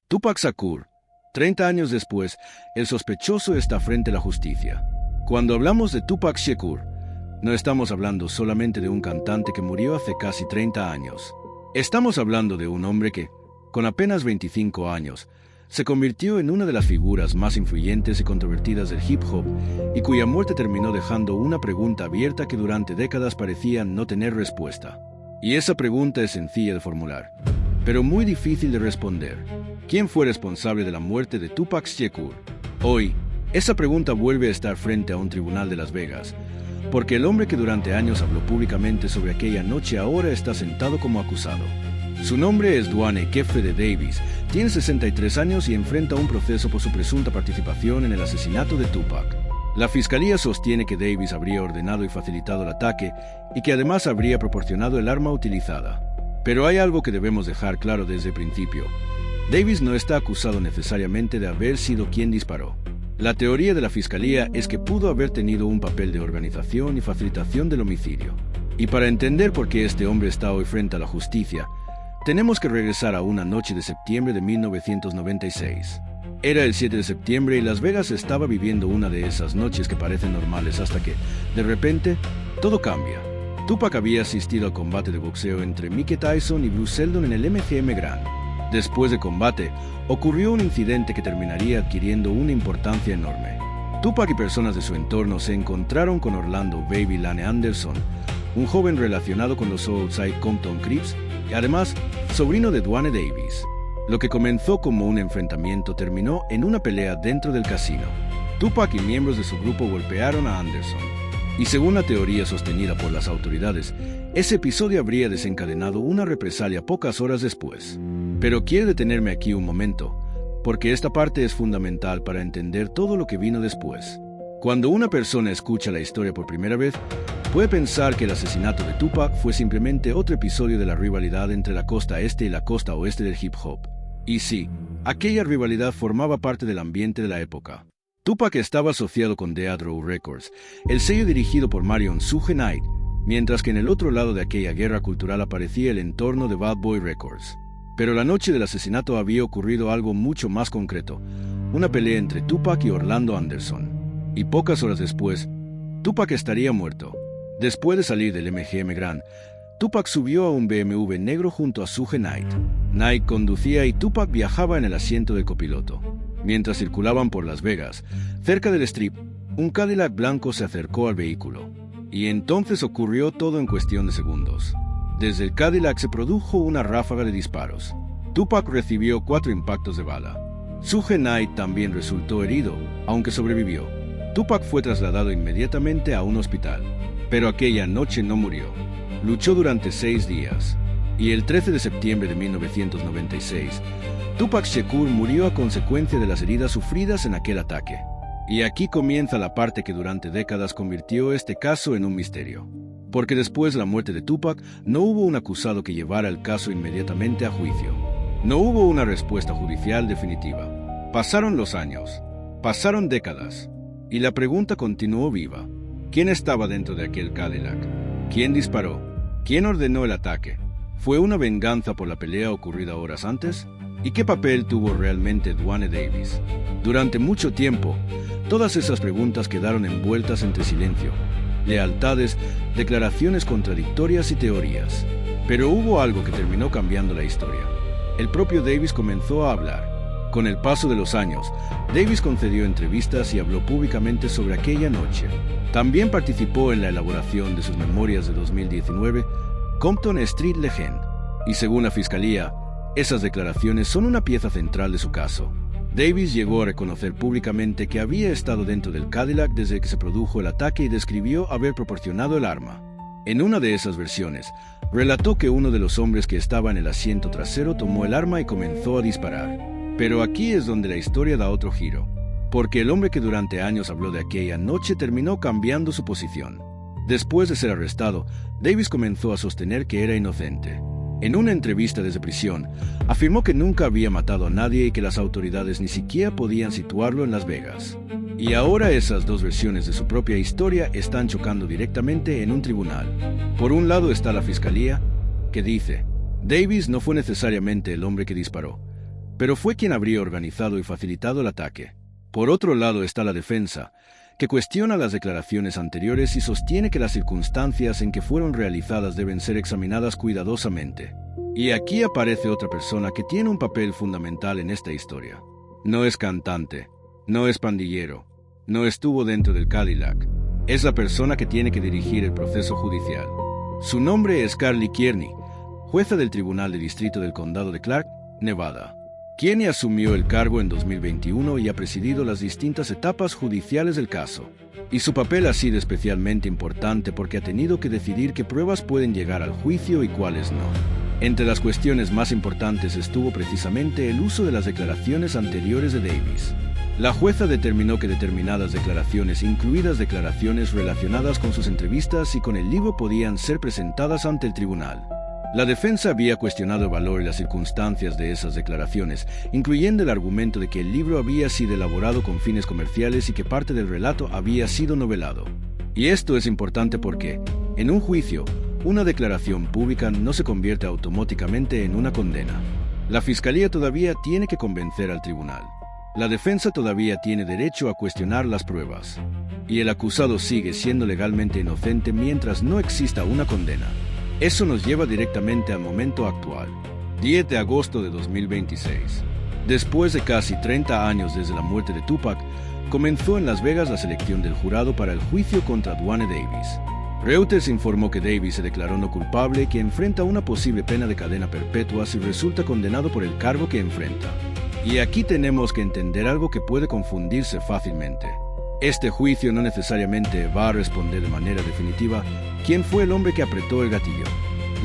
Tupac Shakur. 30 años después, el sospechoso está frente a la justicia. Cuando hablamos de Tupac Shakur, no estamos hablando solamente de un cantante que murió hace casi 30 años. Estamos hablando de un hombre que, con apenas 25 años, se convirtió en una de las figuras más influyentes y controvertidas del hip hop y cuya muerte terminó dejando una pregunta abierta que durante décadas parecía no tener respuesta. Y esa pregunta es sencilla de formular, pero muy difícil de responder. ¿Quién fue responsable de la muerte de Tupac Shakur? Hoy, esa pregunta vuelve a estar frente a un tribunal de Las Vegas, porque el hombre que durante años habló públicamente sobre aquella noche ahora está sentado como acusado. Su nombre es Duane Kefede Davis, tiene 63 años y enfrenta un proceso por su presunta participación en el asesinato de Tupac. La fiscalía sostiene que Davis habría ordenado y facilitado el ataque y que además habría proporcionado el arma utilizada. Pero hay algo que debemos dejar claro desde el principio. Davis no está acusado necesariamente de haber sido quien disparó. La teoría de la fiscalía es que pudo haber tenido un papel de organización y facilitación del homicidio. Y para entender por qué este hombre está hoy frente a la justicia, tenemos que regresar a una noche de septiembre de 1996. Era el 7 de septiembre y Las Vegas estaba viviendo una de esas noches que parecen normales hasta que, de repente, todo cambia. Tupac había asistido al combate de boxeo entre Mike Tyson y Bruce Seldon en el MGM Grand. Después del combate, ocurrió un incidente que terminaría adquiriendo una importancia enorme. Tupac y personas de su entorno se encontraron con Orlando "Baby" Lane Anderson, un joven relacionado con los Southside Compton Crips y además sobrino de Duane Davis. Lo que comenzó como un enfrentamiento terminó en una pelea dentro del casino. Tupac y miembros de su grupo golpearon a Anderson. Y según la teoría sostenida por las autoridades, ese episodio habría desencadenado una represalia pocas horas después. Pero quiero detenerme aquí un momento, porque esta parte es fundamental para entender todo lo que vino después. Cuando una persona escucha la historia por primera vez, puede pensar que el asesinato de Tupac fue simplemente otro episodio de la rivalidad entre la costa este y la costa oeste del hip hop. Y sí, aquella rivalidad formaba parte del ambiente de la época. Tupac estaba asociado con Death Row Records, el sello dirigido por Marion Suge Knight, mientras que en el otro lado de aquella guerra cultural aparecía el entorno de Bad Boy Records. Pero la noche del asesinato había ocurrido algo mucho más concreto, una pelea entre Tupac y Orlando Anderson. Y pocas horas después, Tupac estaría muerto. Después de salir del MGM Grand, Tupac subió a un BMW negro junto a Suge Knight. Knight conducía y Tupac viajaba en el asiento del copiloto. Mientras circulaban por Las Vegas, cerca del Strip, un Cadillac blanco se acercó al vehículo. Y entonces ocurrió todo en cuestión de segundos. Desde el Cadillac se produjo una ráfaga de disparos. Tupac recibió 4 impactos de bala. Suge Knight también resultó herido, aunque sobrevivió. Tupac fue trasladado inmediatamente a un hospital. Pero aquella noche no murió. Luchó durante 6 días. Y el 13 de septiembre de 1996, Tupac Shakur murió a consecuencia de las heridas sufridas en aquel ataque. Y aquí comienza la parte que durante décadas convirtió este caso en un misterio. Porque después de la muerte de Tupac, no hubo un acusado que llevara el caso inmediatamente a juicio. No hubo una respuesta judicial definitiva. Pasaron los años, pasaron décadas, y la pregunta continuó viva. ¿Quién estaba dentro de aquel Cadillac? ¿Quién disparó? ¿Quién ordenó el ataque? ¿Fue una venganza por la pelea ocurrida horas antes? ¿Y qué papel tuvo realmente Duane Davis? Durante mucho tiempo, todas esas preguntas quedaron envueltas entre silencio, lealtades, declaraciones contradictorias y teorías. Pero hubo algo que terminó cambiando la historia. El propio Davis comenzó a hablar. Con el paso de los años, Davis concedió entrevistas y habló públicamente sobre aquella noche. También participó en la elaboración de sus memorias de 2019, Compton Street Legend, y según la fiscalía, esas declaraciones son una pieza central de su caso. Davis llegó a reconocer públicamente que había estado dentro del Cadillac desde que se produjo el ataque y describió haber proporcionado el arma. En una de esas versiones, relató que uno de los hombres que estaba en el asiento trasero tomó el arma y comenzó a disparar. Pero aquí es donde la historia da otro giro, porque el hombre que durante años habló de aquella noche terminó cambiando su posición. Después de ser arrestado, Davis comenzó a sostener que era inocente. En una entrevista desde prisión, afirmó que nunca había matado a nadie y que las autoridades ni siquiera podían situarlo en Las Vegas. Y ahora esas dos versiones de su propia historia están chocando directamente en un tribunal. Por un lado está la fiscalía, que dice, Davis no fue necesariamente el hombre que disparó. pero fue quien habría organizado y facilitado el ataque. Por otro lado está la defensa, que cuestiona las declaraciones anteriores y sostiene que las circunstancias en que fueron realizadas deben ser examinadas cuidadosamente. Y aquí aparece otra persona que tiene un papel fundamental en esta historia. No es cantante, no es pandillero, no estuvo dentro del Cadillac. Es la persona que tiene que dirigir el proceso judicial. Su nombre es Carly Kearney, jueza del Tribunal de Distrito del Condado de Clark, Nevada. Kearney asumió el cargo en 2021 y ha presidido las distintas etapas judiciales del caso. Y su papel ha sido especialmente importante porque ha tenido que decidir qué pruebas pueden llegar al juicio y cuáles no. Entre las cuestiones más importantes estuvo precisamente el uso de las declaraciones anteriores de Davis. La jueza determinó que determinadas declaraciones, incluidas declaraciones relacionadas con sus entrevistas y con el libro, podían ser presentadas ante el tribunal. La defensa había cuestionado el valor y las circunstancias de esas declaraciones, incluyendo el argumento de que el libro había sido elaborado con fines comerciales y que parte del relato había sido novelado. Y esto es importante porque, en un juicio, una declaración pública no se convierte automáticamente en una condena. La fiscalía todavía tiene que convencer al tribunal. La defensa todavía tiene derecho a cuestionar las pruebas. Y el acusado sigue siendo legalmente inocente mientras no exista una condena. Eso nos lleva directamente al momento actual, 10 de agosto de 2026. Después de casi 30 años desde la muerte de Tupac, comenzó en Las Vegas la selección del jurado para el juicio contra Duane Davis. Reuters informó que Davis se declaró no culpable y que enfrenta una posible pena de cadena perpetua si resulta condenado por el cargo que enfrenta. Y aquí tenemos que entender algo que puede confundirse fácilmente. Este juicio no necesariamente va a responder de manera definitiva quién fue el hombre que apretó el gatillo.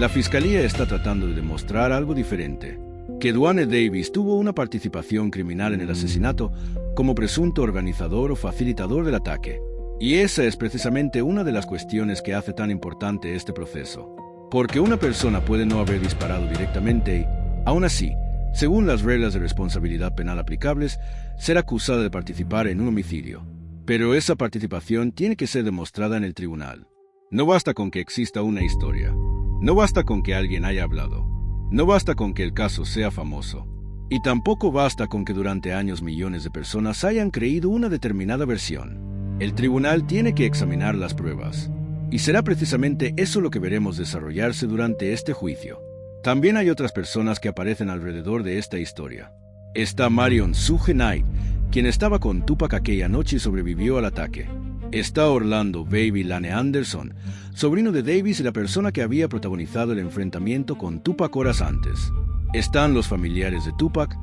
La fiscalía está tratando de demostrar algo diferente, que Duane Davis tuvo una participación criminal en el asesinato como presunto organizador o facilitador del ataque. Y esa es precisamente una de las cuestiones que hace tan importante este proceso. Porque una persona puede no haber disparado directamente y, aún así, según las reglas de responsabilidad penal aplicables, ser acusada de participar en un homicidio. Pero esa participación tiene que ser demostrada en el tribunal. No basta con que exista una historia. No basta con que alguien haya hablado. No basta con que el caso sea famoso. Y tampoco basta con que durante años millones de personas hayan creído una determinada versión. El tribunal tiene que examinar las pruebas. Y será precisamente eso lo que veremos desarrollarse durante este juicio. También hay otras personas que aparecen alrededor de esta historia. Está Marion Suge Knight, quien estaba con Tupac aquella noche y sobrevivió al ataque. Está Orlando Baby Lane Anderson, sobrino de Davis y la persona que había protagonizado el enfrentamiento con Tupac horas antes. Están los familiares de Tupac,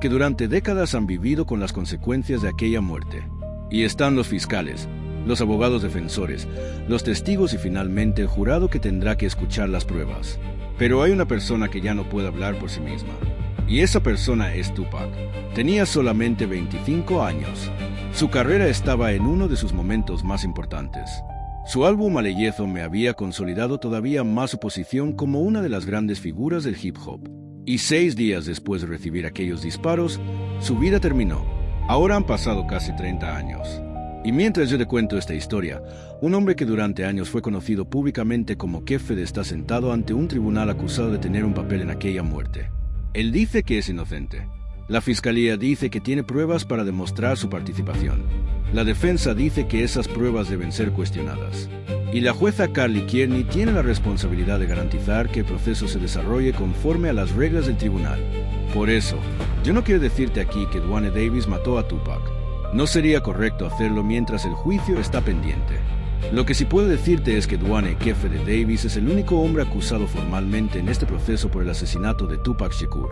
que durante décadas han vivido con las consecuencias de aquella muerte. Y están los fiscales, los abogados defensores, los testigos y finalmente el jurado que tendrá que escuchar las pruebas. Pero hay una persona que ya no puede hablar por sí misma. Y esa persona es Tupac. Tenía solamente 25 años. Su carrera estaba en uno de sus momentos más importantes. Su álbum Aleyezo me había consolidado todavía más su posición como una de las grandes figuras del hip hop. Y 6 días después de recibir aquellos disparos, su vida terminó. Ahora han pasado casi 30 años. Y mientras yo te cuento esta historia, un hombre que durante años fue conocido públicamente como Kefed está sentado ante un tribunal acusado de tener un papel en aquella muerte. Él dice que es inocente. La fiscalía dice que tiene pruebas para demostrar su participación. La defensa dice que esas pruebas deben ser cuestionadas. Y la jueza Carly Kearney tiene la responsabilidad de garantizar que el proceso se desarrolle conforme a las reglas del tribunal. Por eso, yo no quiero decirte aquí que Duane Davis mató a Tupac. No sería correcto hacerlo mientras el juicio está pendiente. Lo que sí puedo decirte es que Duane Kefed Davis es el único hombre acusado formalmente en este proceso por el asesinato de Tupac Shakur,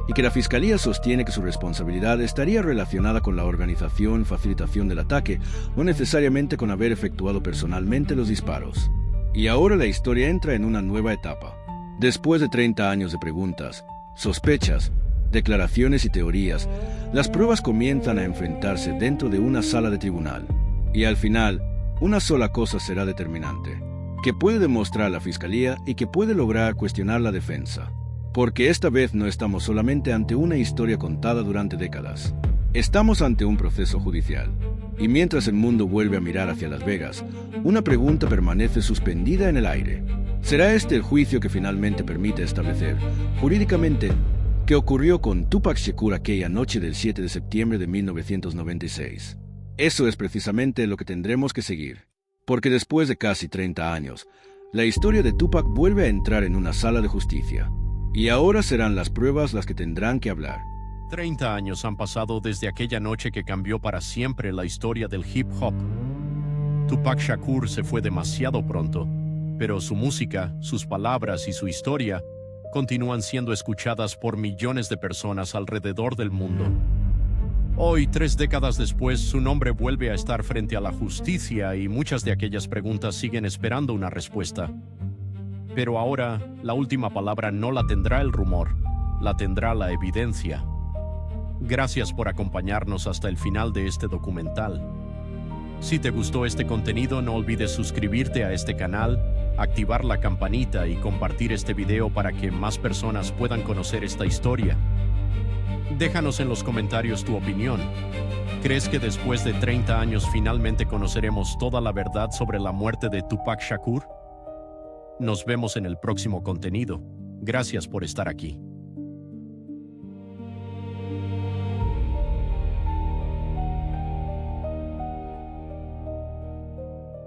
y que la fiscalía sostiene que su responsabilidad estaría relacionada con la organización y facilitación del ataque, no necesariamente con haber efectuado personalmente los disparos. Y ahora la historia entra en una nueva etapa. Después de 30 años de preguntas, sospechas, declaraciones y teorías, las pruebas comienzan a enfrentarse dentro de una sala de tribunal. Y al final, una sola cosa será determinante, que puede demostrar la fiscalía y que puede lograr cuestionar la defensa. Porque esta vez no estamos solamente ante una historia contada durante décadas. Estamos ante un proceso judicial. Y mientras el mundo vuelve a mirar hacia Las Vegas, una pregunta permanece suspendida en el aire. ¿Será este el juicio que finalmente permite establecer, jurídicamente, que que ocurrió con Tupac Shakur aquella noche del 7 de septiembre de 1996. Eso es precisamente lo que tendremos que seguir, porque después de casi 30 años, la historia de Tupac vuelve a entrar en una sala de justicia. Y ahora serán las pruebas las que tendrán que hablar. 30 años han pasado desde aquella noche que cambió para siempre la historia del hip hop. Tupac Shakur se fue demasiado pronto, pero su música, sus palabras y su historia continúan siendo escuchadas por millones de personas alrededor del mundo. Hoy, 3 décadas después, su nombre vuelve a estar frente a la justicia y muchas de aquellas preguntas siguen esperando una respuesta. Pero ahora, la última palabra no la tendrá el rumor, la tendrá la evidencia. Gracias por acompañarnos hasta el final de este documental. Si te gustó este contenido, no olvides suscribirte a este canal, activar la campanita y compartir este video para que más personas puedan conocer esta historia. Déjanos en los comentarios tu opinión. ¿Crees que después de 30 años finalmente conoceremos toda la verdad sobre la muerte de Tupac Shakur? Nos vemos en el próximo contenido. Gracias por estar aquí.